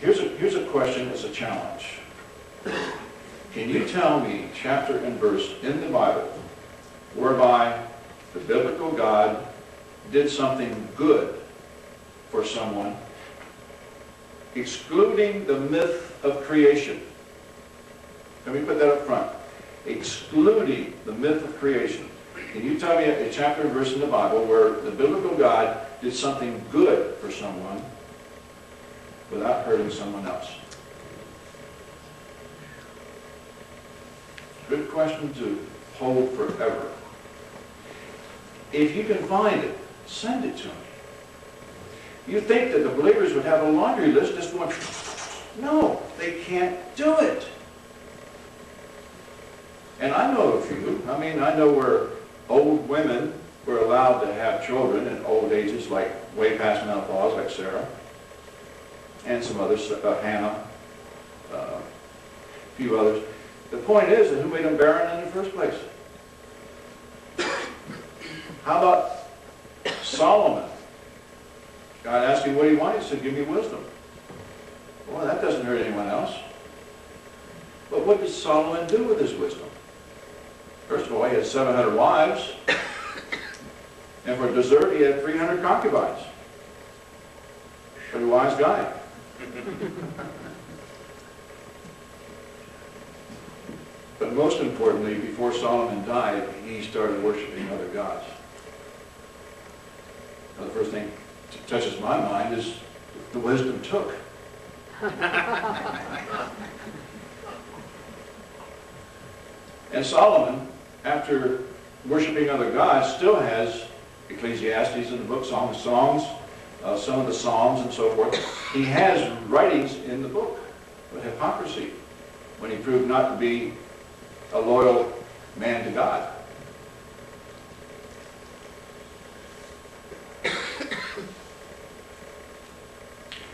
Here's a question, it's a challenge. Can you tell me chapter and verse in the Bible whereby the biblical God did something good for someone, excluding the myth of creation? Let me put that up front. Excluding the myth of creation. Can you tell me a chapter and verse in the Bible where the biblical God did something good for someone without hurting someone else? Good question to hold forever. If you can find it, send it to me. You think that the believers would have a laundry list just going, no, they can't do it. And I know a few. I mean, I know where old women were allowed to have children in old ages, like way past menopause, like Sarah, and some others, Hannah, a few others. The point is that who made them barren in the first place? How about Solomon? God asked him what he wanted. He said, give me wisdom. Well, that doesn't hurt anyone else. But what did Solomon do with his wisdom? First of all, he had 700 wives. And for dessert, he had 300 concubines. Pretty wise guy. But most importantly, before Solomon died, he started worshiping other gods. Now, the first thing that touches my mind is the wisdom took. And Solomon, after worshiping other gods, still has Ecclesiastes in the book, Song of Songs, some of the Psalms and so forth. He has writings in the book of hypocrisy when he proved not to be a loyal man to God.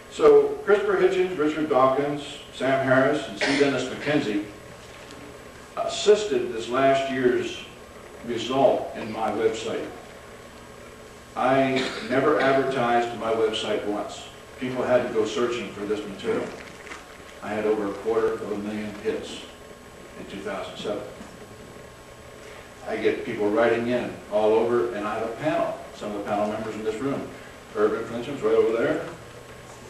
So Christopher Hitchens, Richard Dawkins, Sam Harris, and C. Dennis McKenzie assisted this last year's result in my website. I never advertised my website once. People had to go searching for this material. I had over 250,000 hits in 2007. I get people writing in all over, and I have a panel. Some of the panel members in this room. Urban, for instance, right over there.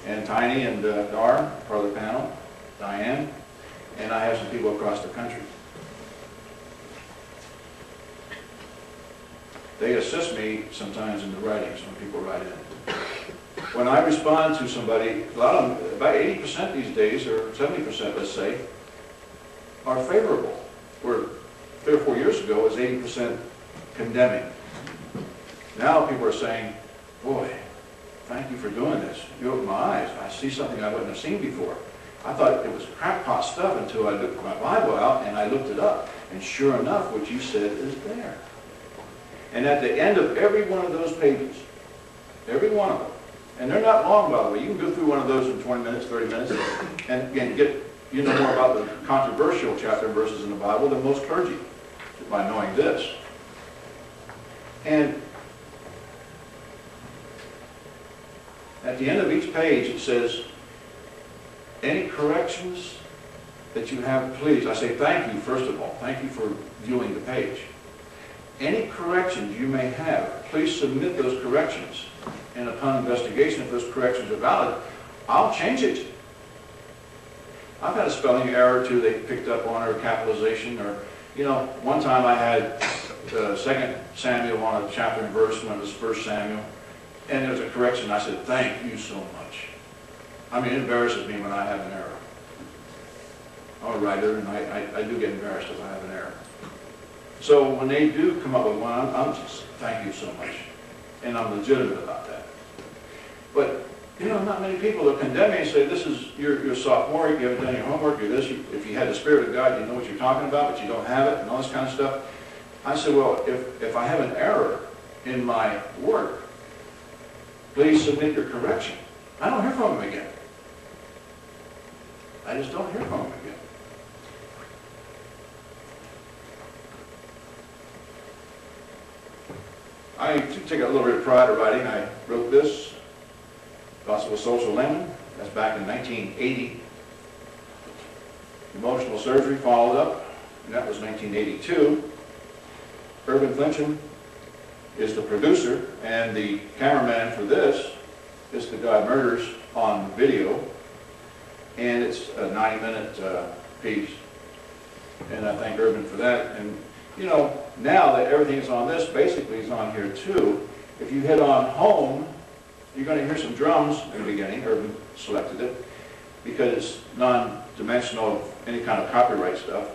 And Tiny and Dar, part of the panel. Diane. And I have some people across the country. They assist me sometimes in the writings when people write in. When I respond to somebody, a lot of them, about 80% these days, or 70%, let's say, are favorable. Where 3 or 4 years ago, it was 80% condemning. Now people are saying, boy, thank you for doing this. You opened my eyes. I see something I wouldn't have seen before. I thought it was crackpot stuff until I took my Bible out and I looked it up. And sure enough, what you said is there. And at the end of every one of those pages, every one of them, and they're not long, by the way. You can go through one of those in 20 minutes, 30 minutes, and get more about the controversial chapter and verses in the Bible than most clergy by knowing this. And at the end of each page, it says, any corrections that you have, please. I say thank you, first of all. Thank you for viewing the page. Any corrections you may have, please submit those corrections. And upon investigation, if those corrections are valid, I'll change it. I've had a spelling error or two they picked up on, or capitalization, or, one time I had 2 Samuel on a chapter and verse when it was 1 Samuel, and there was a correction. I said, thank you so much. I mean, it embarrasses me when I have an error. I'm a writer, and I do get embarrassed if I have an error. So when they do come up with one, I'm just, thank you so much. And I'm legitimate about that. But, not many people will condemn me and say, this is, you're a sophomore, you haven't done your homework, you're this, if you had the Spirit of God, you know what you're talking about, but you don't have it, and all this kind of stuff. I said, well, if I have an error in my work, please submit your correction. I don't hear from them again. I just don't hear from them again. I take a little bit of pride of writing. I wrote this, Gospel of Social Lemon, That's back in 1980. Emotional Surgery followed up, and that was 1982. Irvin Flincham is the producer, and the cameraman for this is The God Murders on video, and it's a 90-minute piece. And I thank Irvin for that. And you know, now that everything is on this, basically is on here too. If you hit on home, you're going to hear some drums in the beginning. Irvin selected it because it's non-dimensional of any kind of copyright stuff.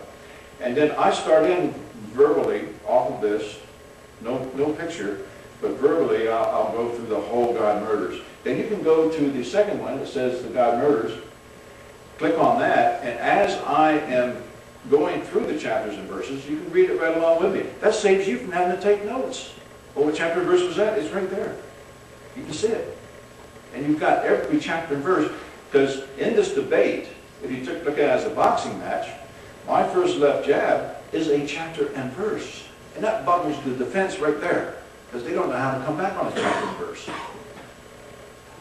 And then I start in verbally off of this, no picture, but verbally I'll go through the whole God Murders. Then you can go to the second one that says The God Murders, click on that, and as I am going through the chapters and verses, you can read it right along with me. That saves you from having to take notes. Well, what chapter and verse was that? It's right there. You can see it. And you've got every chapter and verse, because in this debate, if you look at it as a boxing match, my first left jab is a chapter and verse. And that buttons the defense right there, because they don't know how to come back on a chapter and verse.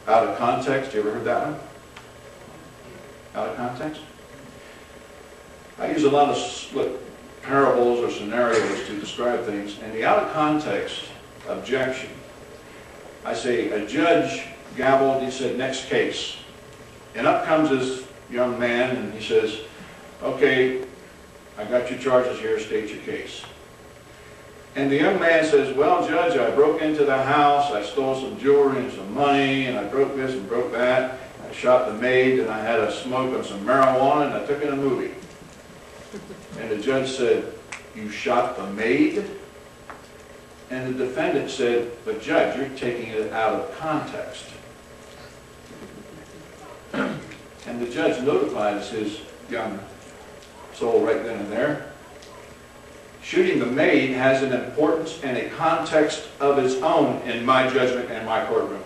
Out of context, you ever heard that one? Out of context? I use a lot of parables or scenarios to describe things, and the out of context objection, I say, a judge gabbled, he said, next case. And up comes this young man, and he says, okay, I got your charges here, state your case. And the young man says, well, Judge, I broke into the house, I stole some jewelry and some money, and I broke this and broke that. I shot the maid, and I had a smoke of some marijuana, and I took in a movie. And the judge said, you shot the maid? And the defendant said, but Judge, you're taking it out of context. And the judge notifies his young soul right then and there. Shooting the maid has an importance and a context of its own in my judgment and my courtroom.